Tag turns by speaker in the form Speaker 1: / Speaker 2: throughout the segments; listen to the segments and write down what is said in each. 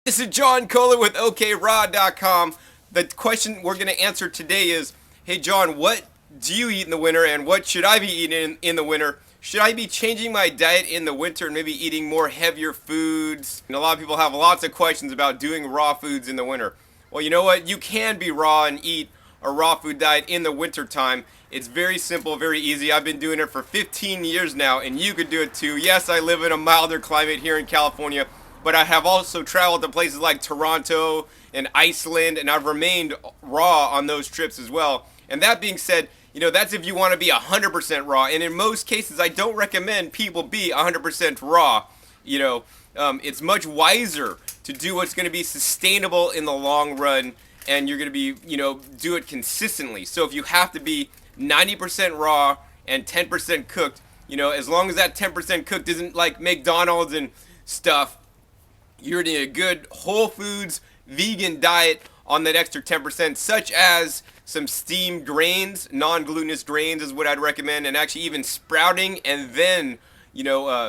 Speaker 1: This is John Kohler with OKRod.com. The question we're going to answer today is, hey John, what do you eat in the winter and what should I be eating in the winter? Should I be changing my diet in the winter and maybe eating more heavier foods? And a lot of people have lots of questions about doing raw foods in the winter. Well, you know what? You can be raw and eat a raw food diet in the winter time. It's very simple, very easy. I've been doing it for 15 years now, and you could do it too. Yes, I live in a milder climate here in California, but I have also traveled to places like Toronto and Iceland, and I've remained raw on those trips as well. And that being said, that's if you want to be 100% raw. And in most cases, I don't recommend people be 100% raw. It's much wiser to do what's going to be sustainable in the long run, and you're going to be, do it consistently. So if you have to be 90% raw and 10% cooked, as long as that 10% cooked isn't like McDonald's and stuff, you're eating a good whole foods vegan diet on that extra 10%, such as some steamed grains. Non-glutinous grains is what I'd recommend, and actually even sprouting and then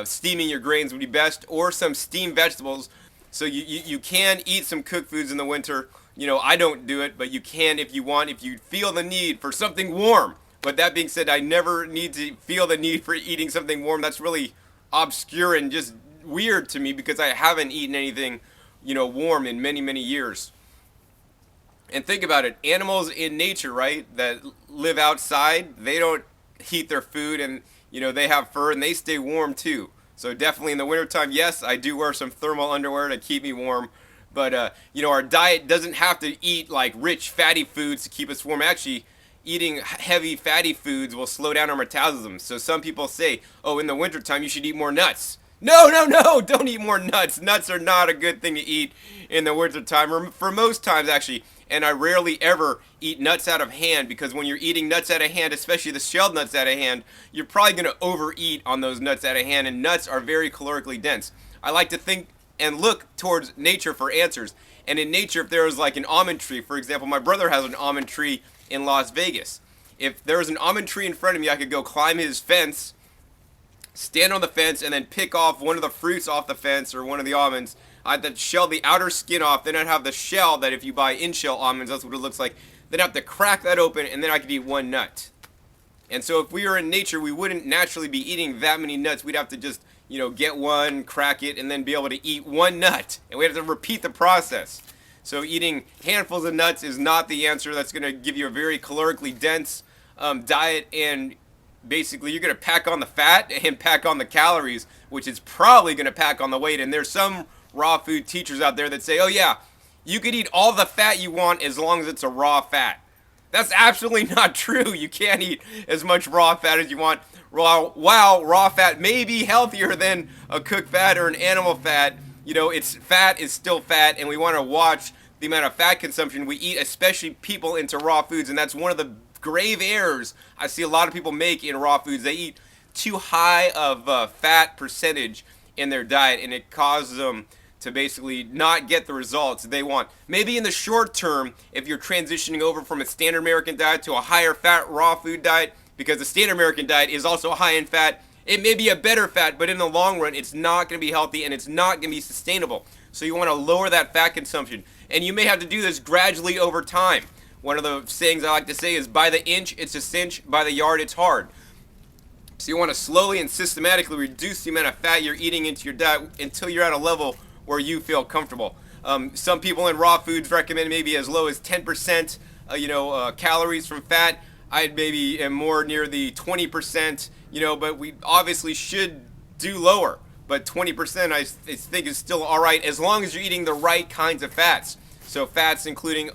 Speaker 1: steaming your grains would be best, or some steamed vegetables. So you can eat some cooked foods in the winter. I don't do it, but you can if you want, if you feel the need for something warm. But that being said, I never need to feel the need for eating something warm. That's really obscure and just weird to me because I haven't eaten anything, warm in many, many years. And think about it, animals in nature, right, that live outside, they don't heat their food, and, they have fur and they stay warm too. So definitely in the wintertime, yes, I do wear some thermal underwear to keep me warm. But, our diet doesn't have to eat like rich fatty foods to keep us warm. Actually, eating heavy fatty foods will slow down our metabolism. So some people say, oh, in the wintertime you should eat more nuts. No, don't eat more nuts. Nuts are not a good thing to eat in the wintertime, or for most times actually. And I rarely ever eat nuts out of hand, because when you're eating nuts out of hand, especially the shelled nuts out of hand, you're probably going to overeat on those nuts out of hand, and nuts are very calorically dense. I like to think and look towards nature for answers. And in nature, if there was like an almond tree, for example, my brother has an almond tree in Las Vegas. If there was an almond tree in front of me, I could go climb his fence, stand on the fence, and then pick off one of the fruits off the fence or one of the almonds. I'd have to shell the outer skin off, then I'd have the shell that if you buy in-shell almonds, that's what it looks like. Then I'd have to crack that open, and then I could eat one nut. And so if we were in nature, we wouldn't naturally be eating that many nuts. We'd have to just, get one, crack it, and then be able to eat one nut. And we have to repeat the process. So eating handfuls of nuts is not the answer. That's going to give you a very calorically dense diet, and basically you're going to pack on the fat and pack on the calories, which is probably going to pack on the weight. And there's some raw food teachers out there that say, oh yeah, you could eat all the fat you want as long as it's a raw fat. That's absolutely not true. You can't eat as much raw fat as you want. While raw fat may be healthier than a cooked fat or an animal fat, it's fat is still fat, and we want to watch the amount of fat consumption we eat, especially people into raw foods. And that's one of the grave errors I see a lot of people make in raw foods. They eat too high of fat percentage in their diet, and it causes them to basically not get the results they want. Maybe in the short term, if you're transitioning over from a standard American diet to a higher fat raw food diet, because the standard American diet is also high in fat, it may be a better fat, but in the long run, it's not going to be healthy and it's not going to be sustainable. So you want to lower that fat consumption. And you may have to do this gradually over time. One of the sayings I like to say is, by the inch, it's a cinch, by the yard, it's hard. So you want to slowly and systematically reduce the amount of fat you're eating into your diet until you're at a level where you feel comfortable. Some people in raw foods recommend maybe as low as 10%, calories from fat. I'd maybe am more near the 20%, but we obviously should do lower. But 20% I think is still all right, as long as you're eating the right kinds of fats. So fats including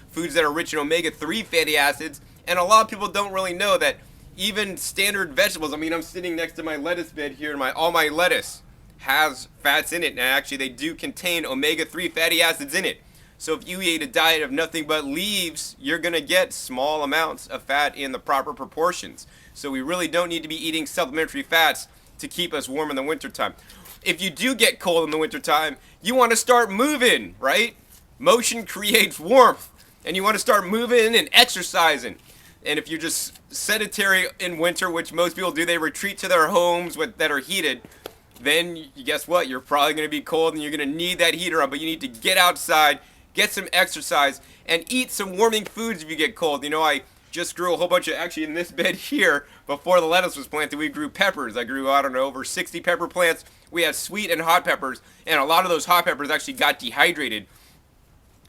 Speaker 1: foods that are rich in omega-3 fatty acids. And a lot of people don't really know that even standard vegetables, I'm sitting next to my lettuce bed here, and all my lettuce has fats in it, and actually they do contain omega-3 fatty acids in it. So if you eat a diet of nothing but leaves, you're going to get small amounts of fat in the proper proportions. So we really don't need to be eating supplementary fats to keep us warm in the wintertime. If you do get cold in the wintertime, you want to start moving, right? Motion creates warmth, and you want to start moving and exercising. And if you're just sedentary in winter, which most people do, they retreat to their homes that are heated, then guess what? You're probably going to be cold and you're going to need that heater on, but you need to get outside, get some exercise, and eat some warming foods if you get cold. I just grew a whole bunch of, actually in this bed here, before the lettuce was planted, we grew peppers. I grew, I don't know, over 60 pepper plants. We had sweet and hot peppers, and a lot of those hot peppers actually got dehydrated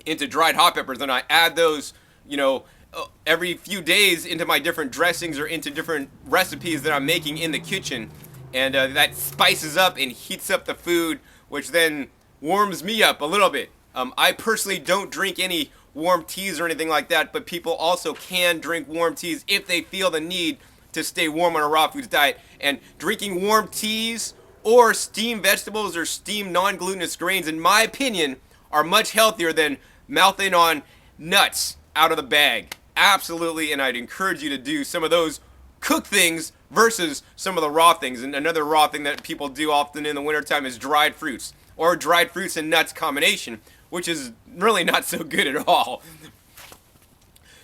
Speaker 1: into dried hot peppers, and I add those, every few days into my different dressings or into different recipes that I'm making in the kitchen, and that spices up and heats up the food, which then warms me up a little bit. I personally don't drink any warm teas or anything like that, but people also can drink warm teas if they feel the need to stay warm on a raw foods diet. And drinking warm teas or steamed vegetables or steamed non-glutinous grains, in my opinion, are much healthier than mouthing on nuts out of the bag. Absolutely, and I'd encourage you to do some of those cooked things versus some of the raw things. And another raw thing that people do often in the wintertime is dried fruits, or dried fruits and nuts combination, which is really not so good at all.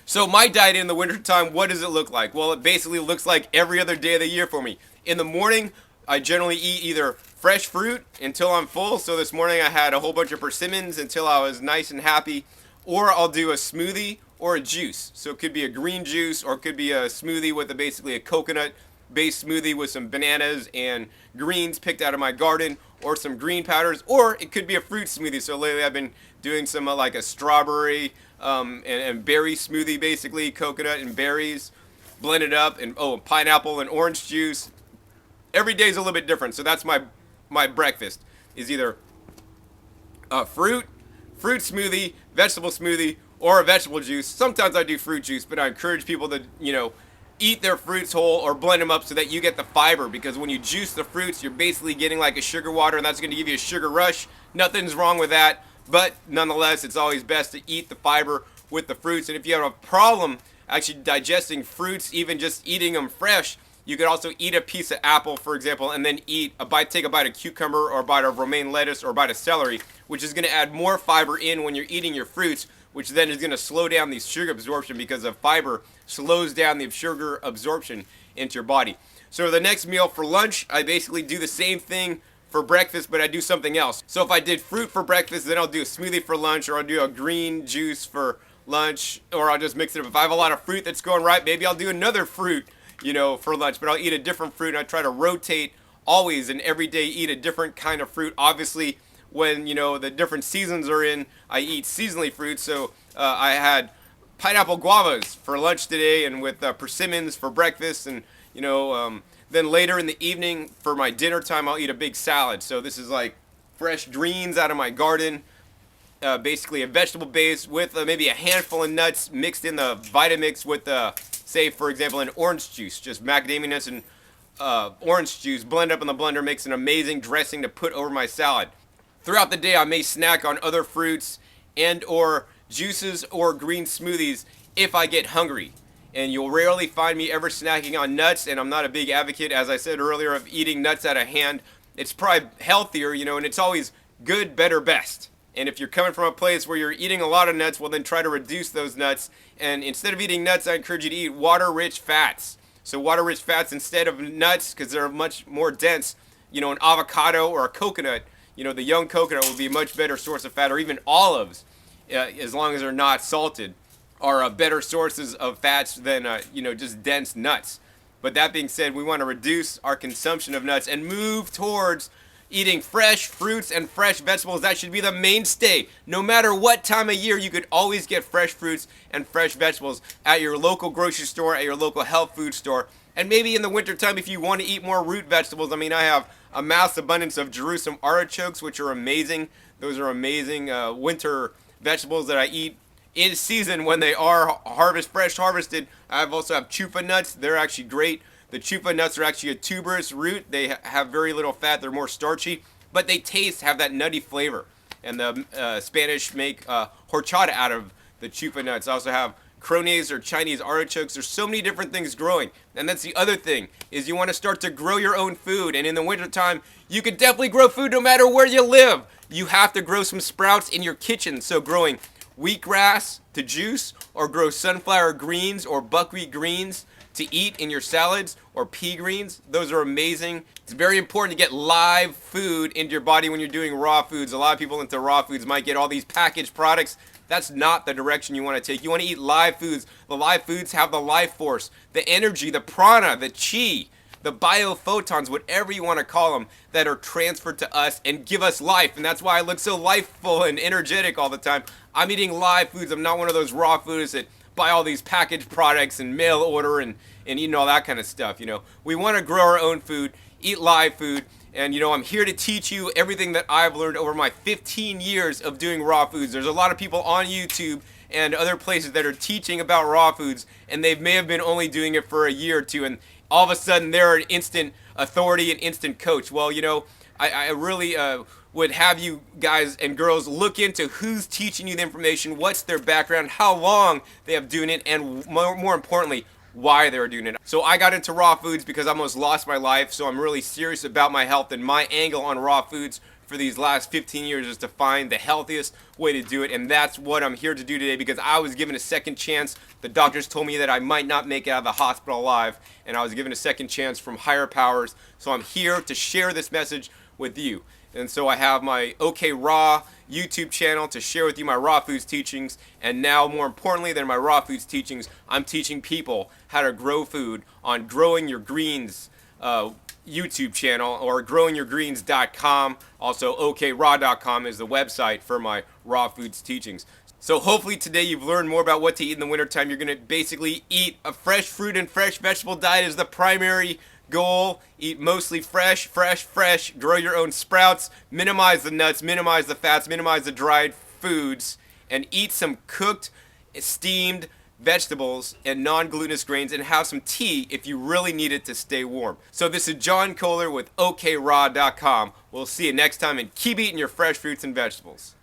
Speaker 1: So my diet in the wintertime, what does it look like? Well, it basically looks like every other day of the year for me. In the morning, I generally eat either fresh fruit until I'm full. So this morning I had a whole bunch of persimmons until I was nice and happy. Or I'll do a smoothie or a juice. So it could be a green juice, or it could be a smoothie with basically a coconut-based smoothie with some bananas and greens picked out of my garden, or some green powders, or it could be a fruit smoothie. So lately I've been doing some like a strawberry and berry smoothie, basically coconut and berries blended up, and pineapple and orange juice. Every day is a little bit different. So that's my breakfast, is either a fruit smoothie, vegetable smoothie, or a vegetable juice. Sometimes I do fruit juice, but I encourage people to, eat their fruits whole or blend them up so that you get the fiber, because when you juice the fruits, you're basically getting like a sugar water, and that's going to give you a sugar rush. Nothing's wrong with that, but nonetheless, it's always best to eat the fiber with the fruits. And if you have a problem actually digesting fruits, even just eating them fresh, you could also eat a piece of apple, for example, and then take a bite of cucumber, or a bite of romaine lettuce, or a bite of celery, which is going to add more fiber in when you're eating your fruits, which then is going to slow down the sugar absorption, because the fiber slows down the sugar absorption into your body. So the next meal for lunch, I basically do the same thing for breakfast, but I do something else. So if I did fruit for breakfast, then I'll do a smoothie for lunch, or I'll do a green juice for lunch, or I'll just mix it up. If I have a lot of fruit that's going right, maybe I'll do another fruit, for lunch, but I'll eat a different fruit, and I try to rotate always and every day, eat a different kind of fruit. Obviously, when, the different seasons are in, I eat seasonally fruit. So I had pineapple guavas for lunch today, and with persimmons for breakfast, and, then later in the evening for my dinner time, I'll eat a big salad. So this is like fresh greens out of my garden, basically a vegetable base with maybe a handful of nuts mixed in the Vitamix with say, for example, an orange juice, just macadamia nuts and orange juice, blend up in the blender, makes an amazing dressing to put over my salad. Throughout the day, I may snack on other fruits and or juices or green smoothies if I get hungry. And you'll rarely find me ever snacking on nuts, and I'm not a big advocate, as I said earlier, of eating nuts out of hand. It's probably healthier, and it's always good, better, best. And if you're coming from a place where you're eating a lot of nuts, well, then try to reduce those nuts. And instead of eating nuts, I encourage you to eat water-rich fats. So water-rich fats instead of nuts, because they're much more dense. An avocado or a coconut, the young coconut will be a much better source of fat, or even olives, as long as they're not salted, are better sources of fats than, just dense nuts. But that being said, we want to reduce our consumption of nuts and move towards eating fresh fruits and fresh vegetables. That should be the mainstay. No matter what time of year, you could always get fresh fruits and fresh vegetables at your local grocery store, at your local health food store. And maybe in the wintertime, if you want to eat more root vegetables, I have a mass abundance of Jerusalem artichokes, which are amazing. Those are amazing winter vegetables that I eat in season when they are fresh harvested. I also have chufa nuts. They're actually great. The chufa nuts are actually a tuberous root. They have very little fat. They're more starchy, but they have that nutty flavor. And the Spanish make horchata out of the chufa nuts. I also have cronies or Chinese artichokes. There's so many different things growing. And that's the other thing, is you want to start to grow your own food. And in the wintertime, you could definitely grow food no matter where you live. You have to grow some sprouts in your kitchen. So growing wheatgrass to juice, or grow sunflower greens or buckwheat greens to eat in your salads or pea greens. Those are amazing. It's very important to get live food into your body when you're doing raw foods. A lot of people into raw foods might get all these packaged products. That's not the direction you want to take. You want to eat live foods. The live foods have the life force, the energy, the prana, the chi, the biophotons, whatever you want to call them, that are transferred to us and give us life. And that's why I look so lifeful and energetic all the time. I'm eating live foods. I'm not one of those raw foods that buy all these packaged products and mail order and eating all that kind of stuff. We want to grow our own food, eat live food. And I'm here to teach you everything that I've learned over my 15 years of doing raw foods. There's a lot of people on YouTube and other places that are teaching about raw foods, and they may have been only doing it for a year or two, and all of a sudden they're an instant authority, an instant coach. Well, I really would have you guys and girls look into who's teaching you the information, what's their background, how long they have doing it, and more importantly, why they're doing it. So I got into raw foods because I almost lost my life, so I'm really serious about my health, and my angle on raw foods for these last 15 years is to find the healthiest way to do it, and that's what I'm here to do today because I was given a second chance. The doctors told me that I might not make it out of the hospital alive, and I was given a second chance from higher powers, so I'm here to share this message with you. And so I have my OK Raw YouTube channel to share with you my raw foods teachings. And now, more importantly than my raw foods teachings, I'm teaching people how to grow food on Growing Your Greens YouTube channel, or growingyourgreens.com. Also,okraw.com is the website for my raw foods teachings. So hopefully today you've learned more about what to eat in the wintertime. You're going to basically eat a fresh fruit and fresh vegetable diet is the primary goal. Eat mostly fresh. Grow your own sprouts. Minimize the nuts, minimize the fats, minimize the dried foods, and eat some cooked, steamed vegetables and non-glutinous grains, and have some tea if you really need it to stay warm. So this is John Kohler withokraw.com. We'll see you next time, and keep eating your fresh fruits and vegetables.